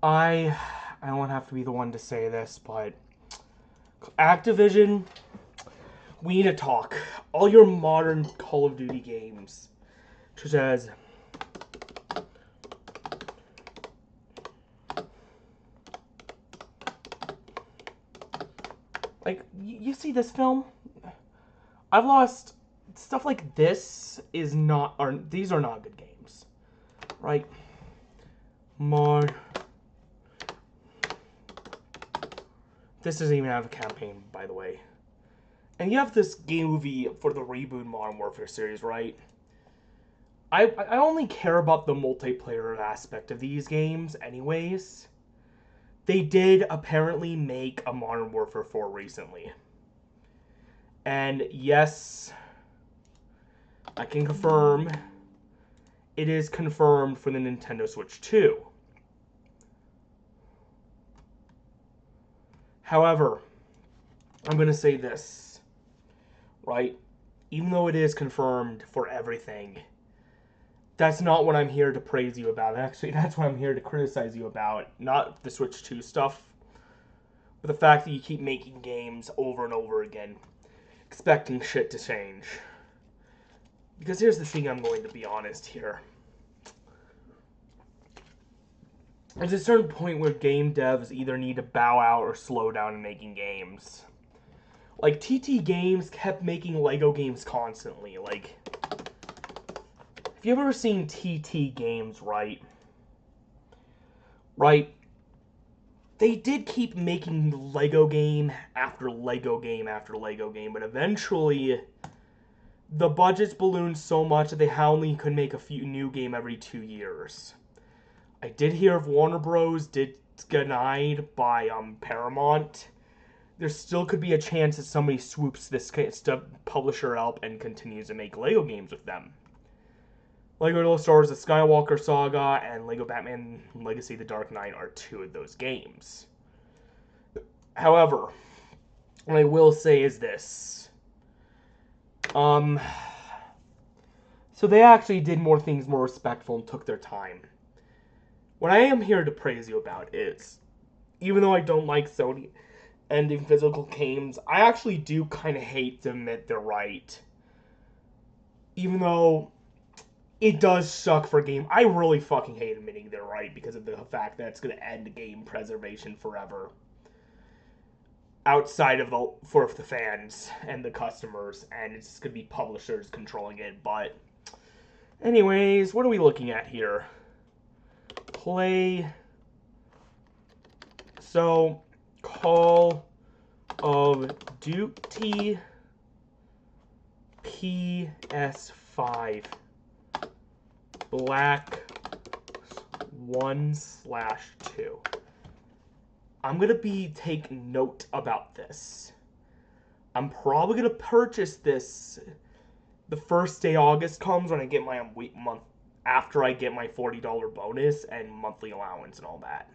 I I don't have to be the one to say this, but Activision, we need to talk. All your modern Call of Duty games, such as you see this film? I've lost stuff like this is not are these are not good games, right? More. This doesn't even have a campaign, by the way. And you have this game movie for the reboot Modern Warfare series, right? I only care about the multiplayer aspect of these games, anyways. They did apparently make a Modern Warfare 4 recently. And yes, I can confirm it is confirmed for the Nintendo Switch 2. However, I'm going to say this, right? Even though it is confirmed for everything, that's not what I'm here to praise you about. Actually, that's what I'm here to criticize you about. Not the Switch 2 stuff, but the fact that you keep making games over and over again, expecting shit to change. Because here's the thing, I'm going to be honest here. There's a certain point where game devs either need to bow out or slow down in making games. Like, TT Games kept making Lego games constantly. Like, if you've ever seen TT Games, right? They did keep making Lego game after Lego game after Lego game, but eventually the budgets ballooned so much that they only could make a few new game every 2 years. I did hear of Warner Bros. Did denied by Paramount. There still could be a chance that somebody swoops this publisher up and continues to make Lego games with them. Lego Star Wars: The Skywalker Saga and Lego Batman Legacy: The Dark Knight are two of those games. However, what I will say is this. So they actually did more things more respectful and took their time. What I am here to praise you about is, even though I don't like Sony ending physical games, I actually do kind of hate to admit they're right. Even though it does suck for game. I really fucking hate admitting they're right because of the fact that it's going to end game preservation forever. Outside of for the fans and the customers, and it's going to be publishers controlling it. But anyways, what are we looking at here? Play. So, Call of Duty PS5 Black 1/2. I'm gonna take note about this. I'm probably gonna purchase this the first day August comes, when I get my month after I get my $40 bonus and monthly allowance and all that,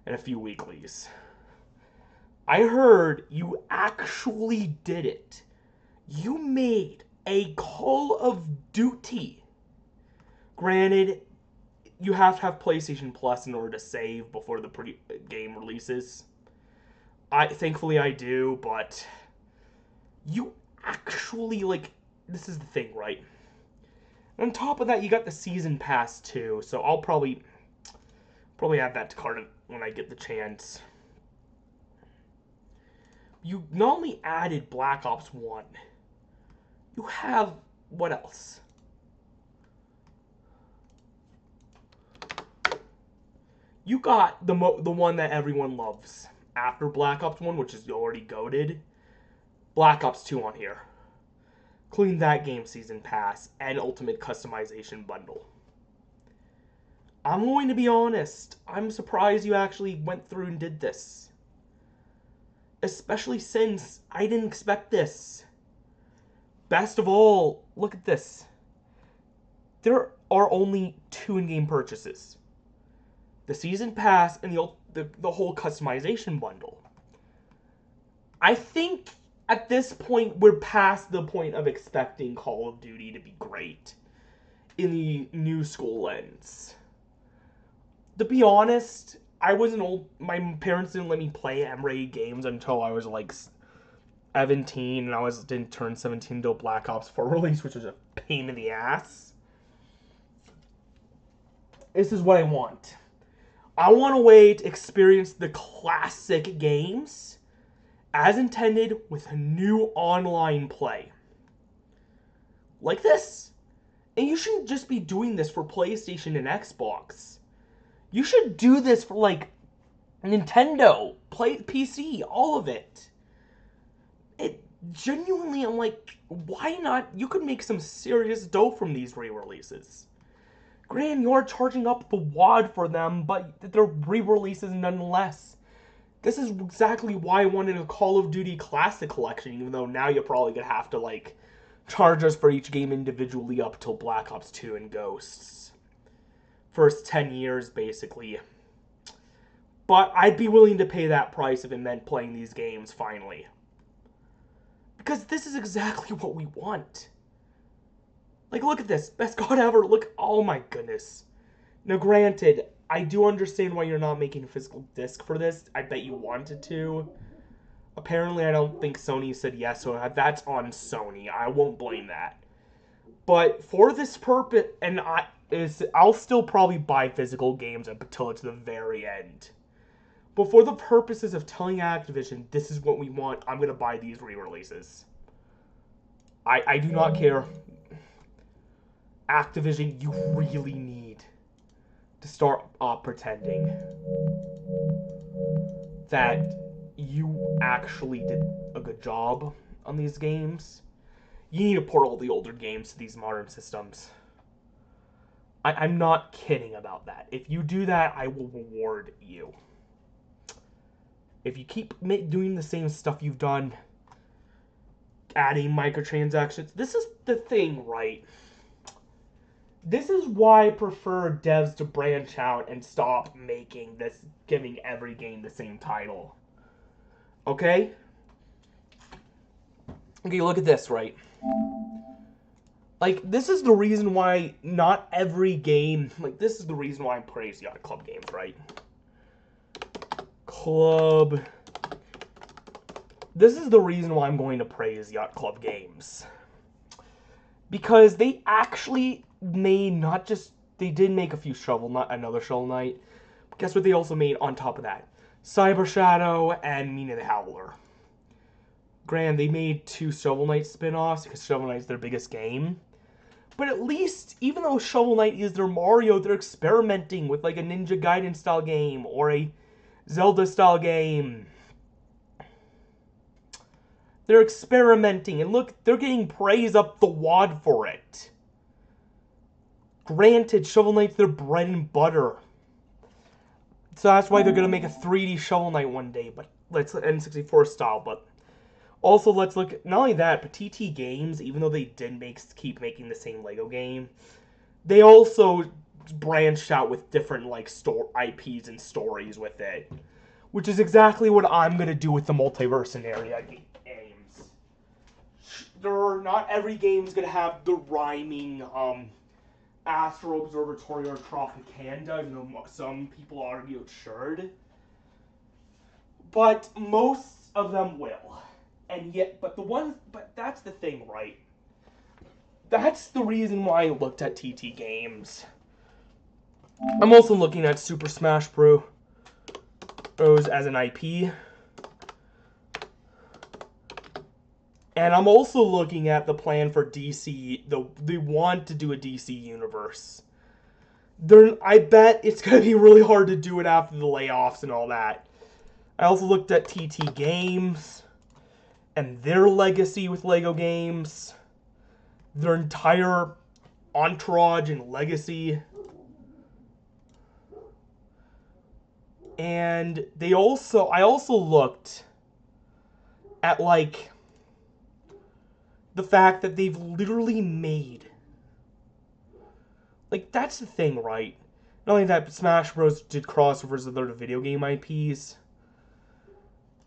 and a few weeklies. I heard you actually did it. You made a Call of Duty. Granted, you have to have PlayStation Plus in order to save before the game releases. Thankfully I do, but you actually, this is the thing, right? And on top of that, you got the season pass too, so I'll probably add that to cart when I get the chance. You not only added Black Ops 1, you have, what else? You got the one that everyone loves after Black Ops 1, which is already goated. Black Ops 2 on here. Including that game season pass and ultimate customization bundle. I'm going to be honest. I'm surprised you actually went through and did this. Especially since I didn't expect this. Best of all, look at this. There are only 2 in-game purchases. The season pass and the whole customization bundle. I think at this point we're past the point of expecting Call of Duty to be great in the new school lens. To be honest, I wasn't old. My parents didn't let me play M-rated games until I was like 17, and didn't turn 17 until Black Ops 4 release, which was a pain in the ass. This is what I want. I want a way to experience the classic games as intended with new online play. Like this. And you shouldn't just be doing this for PlayStation and Xbox. You should do this for like Nintendo, PC, all of it. It genuinely, I'm like, why not? You could make some serious dough from these re-releases. Granted, you're charging up the wad for them, but they're re-releases nonetheless. This is exactly why I wanted a Call of Duty Classic Collection, even though now you're probably gonna have to like charge us for each game individually up till Black Ops 2 and Ghosts. First 10 years, basically. But I'd be willing to pay that price if it meant playing these games finally. Because this is exactly what we want. Like, look at this. Best God ever. Look. Oh my goodness. Now, granted, I do understand why you're not making a physical disc for this. I bet you wanted to. Apparently, I don't think Sony said yes, so that's on Sony. I won't blame that. But for this purpose, and I'll still probably buy physical games until it's the very end. But for the purposes of telling Activision, this is what we want, I'm going to buy these re-releases. I do not care. Activision, you really need to start pretending that you actually did a good job on these games. You need to port all the older games to these modern systems. I'm not kidding about that. If you do that, I will reward you. If you keep doing the same stuff you've done, adding microtransactions, this is the thing, right? This is why I prefer devs to branch out and stop making this, giving every game the same title. Okay? Okay, look at this, right? Like, this is the reason why not every game, like, this is the reason why I praise Yacht Club games, right? This is the reason why I'm going to praise Yacht Club games. Because they actually made not just, they did make a few another Shovel Knight. But guess what they also made on top of that? Cyber Shadow and Mina the Howler. Granted, they made 2 Shovel Knight spin-offs because Shovel Knight's their biggest game. But at least, even though Shovel Knight is their Mario, they're experimenting with like a Ninja Gaiden style game or a Zelda style game. They're experimenting, and look, they're getting praise up the wad for it. Granted, Shovel Knight's their bread and butter. So that's why they're going to make a 3D Shovel Knight one day, but let's N64 style, but also let's look at, not only that, but TT Games, even though they did keep making the same Lego game, they also branched out with different like IPs and stories with it, which is exactly what I'm going to do with the Multiverse Scenario games. Not every game's going to have the rhyming Astro Observatory or Tropicana, even though some people argue it should. But most of them will. And yet, but that's the thing, right? That's the reason why I looked at TT Games. I'm also looking at Super Smash Bros. As an IP. And I'm also looking at the plan for DC. They want to do a DC universe. I bet it's going to be really hard to do it after the layoffs and all that. I also looked at TT Games and their legacy with Lego games. Their entire entourage and legacy. And I also looked at like the fact that they've literally made, like, that's the thing, right? Not only that, but Smash Bros. Did crossovers with other video game IPs.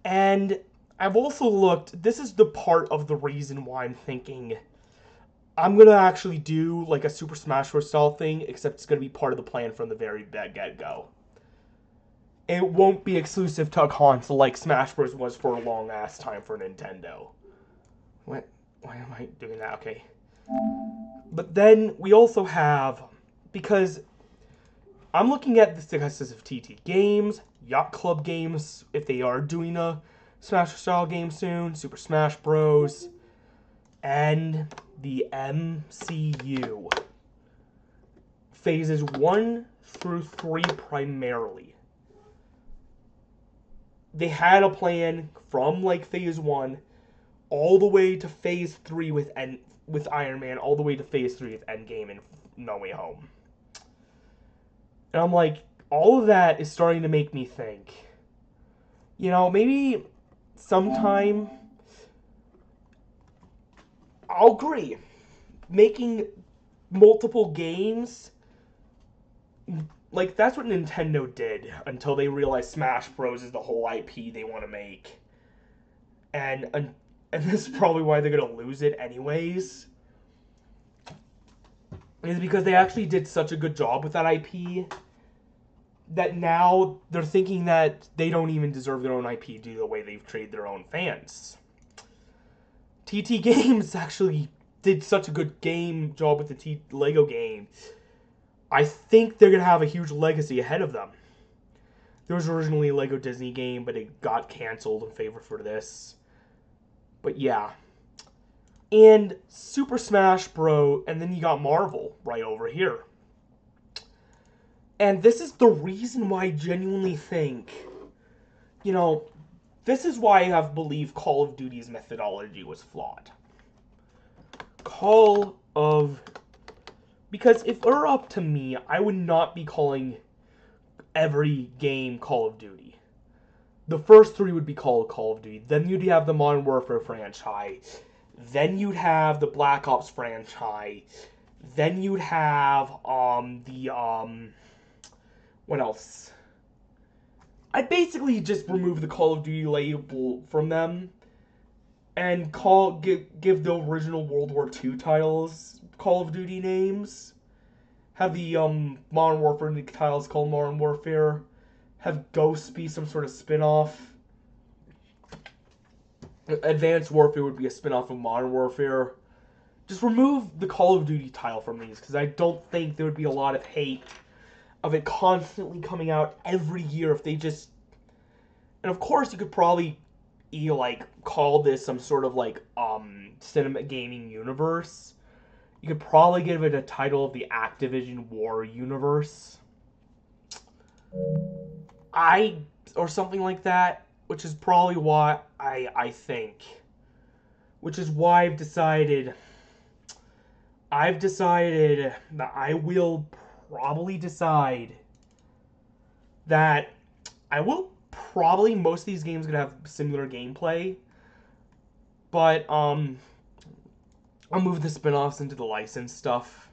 And I've also looked, this is the part of the reason why I'm thinking I'm gonna actually do like a Super Smash Bros. Style thing, except it's gonna be part of the plan from the very get-go. It won't be exclusive to a console like Smash Bros. Was for a long ass time for Nintendo. What? Why am I doing that? Okay. But then we also have, because I'm looking at the successes of TT Games, Yacht Club Games, if they are doing a Smash style game soon, Super Smash Bros., and the MCU. Phases 1 through 3 primarily. They had a plan from like phase 1 all the way to phase 3 with Iron Man, all the way to phase 3 with Endgame and No Way Home. And I'm like, all of that is starting to make me think, maybe sometime, I'll agree, making multiple games, like that's what Nintendo did until they realized Smash Bros. Is the whole IP they want to make. And this is probably why they're going to lose it anyways, is because they actually did such a good job with that IP that now they're thinking that they don't even deserve their own IP due to the way they've treated their own fans. TT Games actually did such a good game job with the Lego game. I think they're going to have a huge legacy ahead of them. There was originally a Lego Disney game, but it got canceled in favor for this. But yeah. And Super Smash Bros. And then you got Marvel right over here. And this is the reason why I genuinely think, this is why I have believed Call of Duty's methodology was flawed. Because if it were up to me, I would not be calling every game Call of Duty. The first 3 would be called Call of Duty. Then you'd have the Modern Warfare franchise. Then you'd have the Black Ops franchise. Then you'd have what else? I'd basically just remove the Call of Duty label from them and give the original World War II titles Call of Duty names. Have the Modern Warfare titles called Modern Warfare. Have Ghosts be some sort of spin-off. Advanced Warfare would be a spin-off of Modern Warfare. Just remove the Call of Duty title from these, because I don't think there would be a lot of hate of it constantly coming out every year if they just... And of course you could probably call this some sort of cinema gaming universe. You could probably give it a title of the Activision War universe. Or something like that, which is probably what I think. Which is why I've decided that I will probably decide that most of these games are going to have similar gameplay, but I'll move the spin-offs into the licensed stuff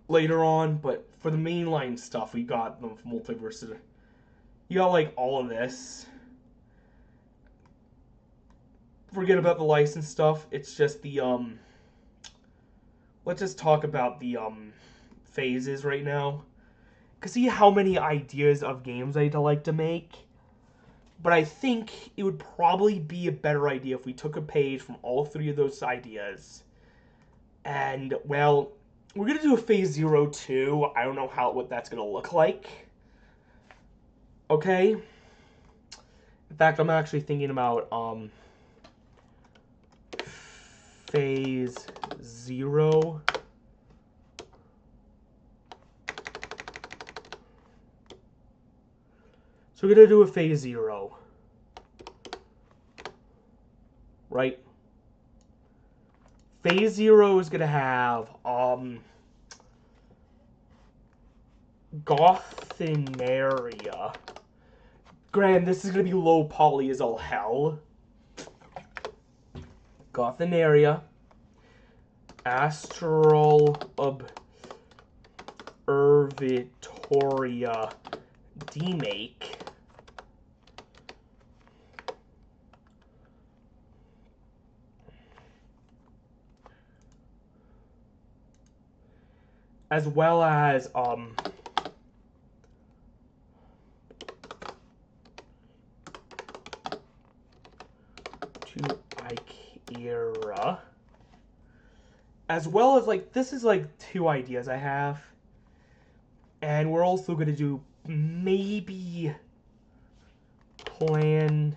later on. But for the mainline stuff, we got the multiverse. You got all of this. Forget about the licensed stuff. It's just the let's just talk about the phases right now. Cause see how many ideas of games I'd like to make. But I think it would probably be a better idea if we took a page from all 3 of those ideas. And, well, we're going to do a Phase 0 too. I don't know what that's going to look like. Okay? In fact, I'm actually thinking about Phase 0. So we're going to do a Phase 0. Right? Phase 0 is going to have Gothinaria. Granted, this is going to be low poly as all hell. Gothinaria. Astral Observatoria Demake. as well as to Ikera, as well as like this is like 2 ideas I have, and we're also gonna do maybe Plan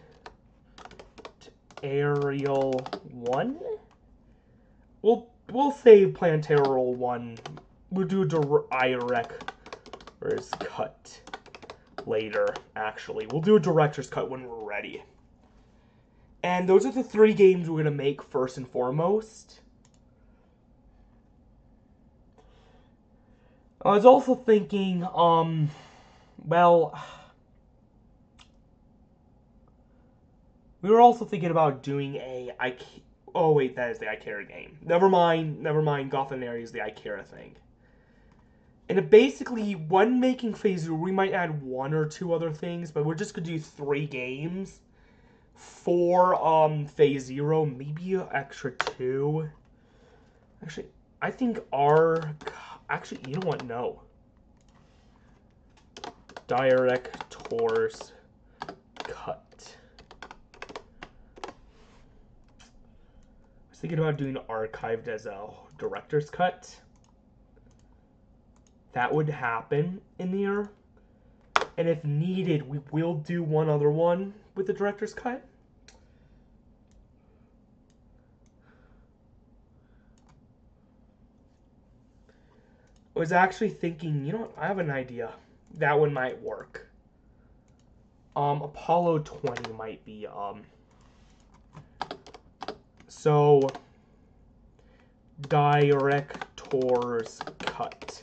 Aerial 1. We'll say Planetarial 1. We'll do Director's Cut later, actually. We'll do a Director's Cut when we're ready. And those are the 3 games we're going to make first and foremost. I was also thinking, well, we were also thinking about doing a oh wait, that is the Ikera game. Never mind. Gotham Area is the Ikera thing. And basically, when making Phase 0, we might add 1 or 2 other things, but we're just gonna do 3 games for Phase 0, maybe an extra 2. Actually, I think actually, you know what? No. Director's Cut. Thinking about doing archived as a director's cut. That would happen in the year. And if needed, we will do one other one with the director's cut. I was actually thinking, you know what, I have an idea. That one might work. Apollo 20 might be, so, director's cut.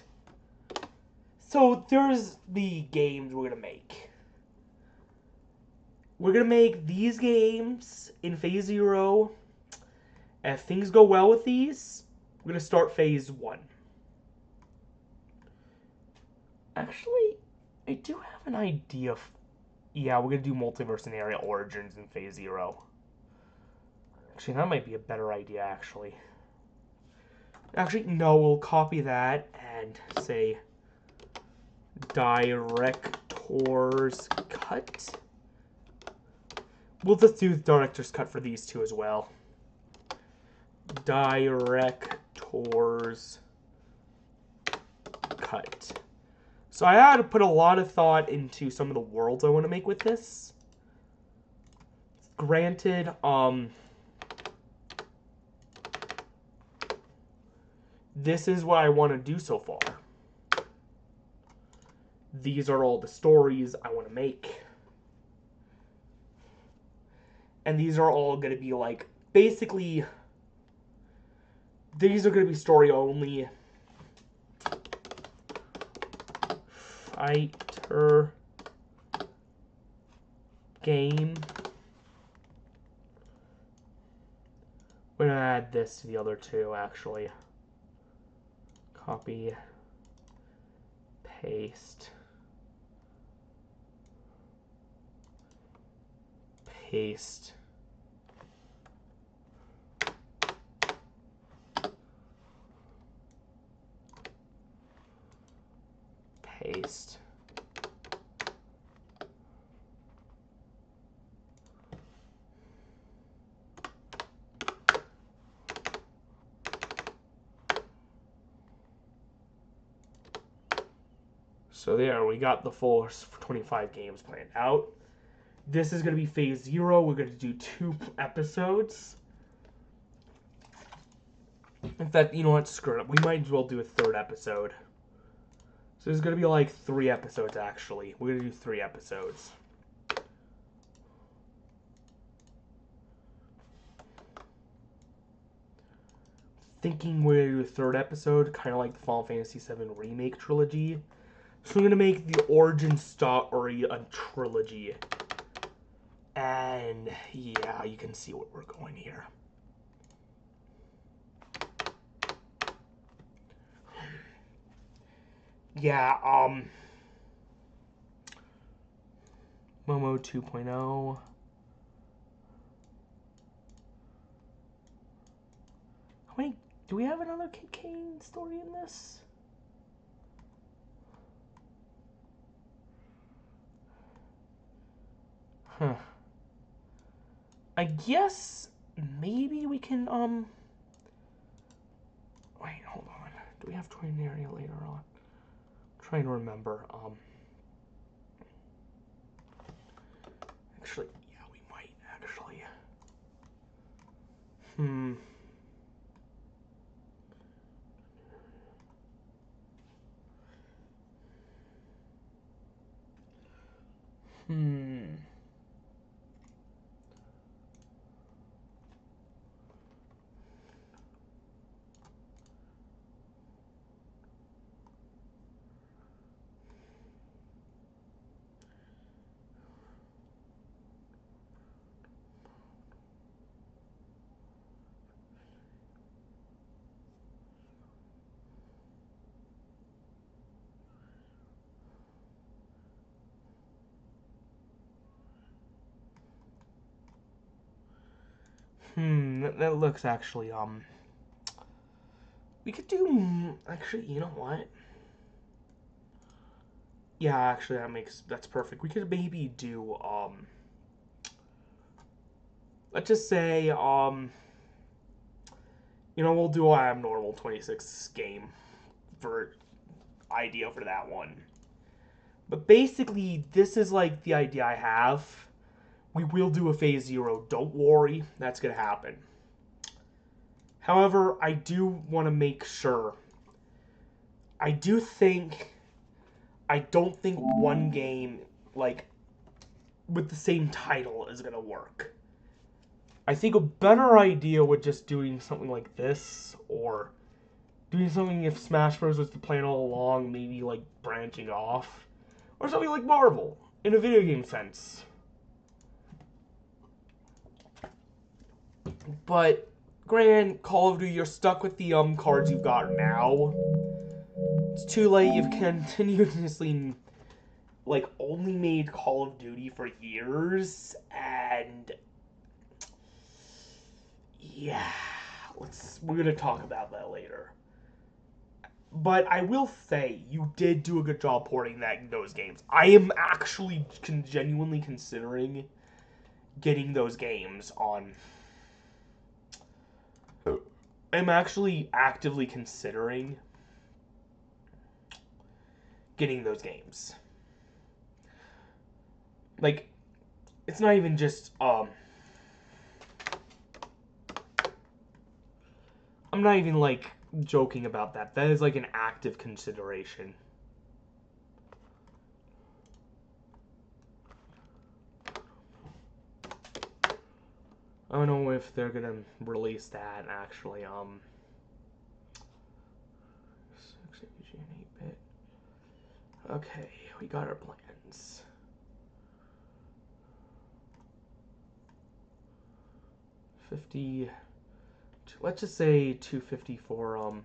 So, there's the games we're going to make. We're going to make these games in Phase 0. If things go well with these, we're going to start Phase 1. Actually, I do have an idea. Yeah, we're going to do Multiverse and Area Origins in Phase 0. Actually, that might be a better idea, actually. Actually, no, we'll copy that and say Director's Cut. We'll just do Director's Cut for these 2 as well. Director's Cut. So I had to put a lot of thought into some of the worlds I want to make with this. Granted, this is what I want to do so far. These are all the stories I want to make. And these are all going to be like, basically, these are going to be story only. Fighter game. We're going to add this to the other 2, actually. Copy. Paste. Paste. Paste. So there, we got the full 25 games planned out. This is going to be Phase 0. We're going to do 2 episodes. In fact, you know what? Screw it. We might as well do a 3rd episode. So there's going to be like 3 episodes, actually. We're going to do 3 episodes. Thinking we're going to do a 3rd episode, kind of like the Final Fantasy VII Remake trilogy. So we're going to make the origin story a trilogy. And yeah, you can see what we're going here. Yeah, Momo 2.0. How many, do we have another Kid Kane story in this? Huh. I guess maybe we can, wait, hold on. Do we have Terraria later on? I'm trying to remember, actually, yeah, we might, actually. Hmm. Hmm. That looks actually, we could do, actually, you know what? Yeah, actually, that's perfect. We could maybe do, let's just say, we'll do a abnormal 26 game for idea for that one. But basically, this is like the idea I have. We will do a phase 0. Don't worry, that's gonna happen. However, I do want to make sure. I don't think one game like with the same title is gonna work. I think a better idea would just doing something like this, or doing something if Smash Bros. Was the plan all along, maybe like branching off, or something like Marvel in a video game sense. But Grand Call of Duty, you're stuck with the cards you've got now. It's too late. You've continuously like only made Call of Duty for years, and yeah, we're gonna talk about that later. But I will say you did do a good job porting those games. I am actually genuinely considering getting those games on. I'm actually actively considering getting those games. Like, it's not even just I'm not even like joking about that. That is like an active consideration. I don't know if they're gonna release that actually. 6 and 8-bit. Okay, we got our plans. 50. Let's just say 250 for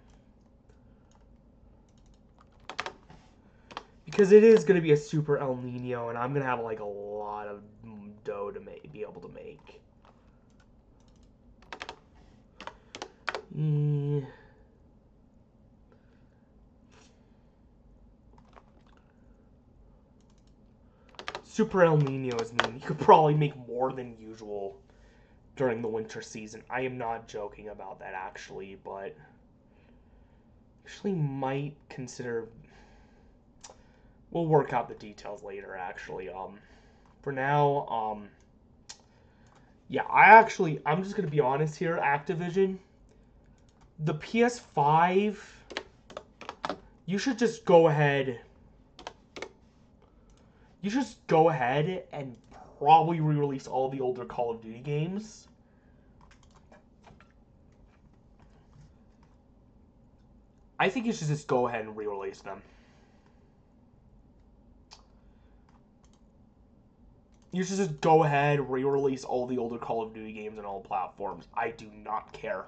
because it is gonna be a super El Nino, and I'm gonna have like a lot of dough to be able to make. Super El Ninos mean you could probably make more than usual during the winter season. I am not joking about that actually, but actually might consider. We'll work out the details later. Actually, for now, yeah, I'm just gonna be honest here. Activision, the PS5, you should just go ahead. You just go ahead and probably re-release all the older Call of Duty games. I think you should just go ahead and re-release them. You should just go ahead, re-release all the older Call of Duty games on all platforms. I do not care.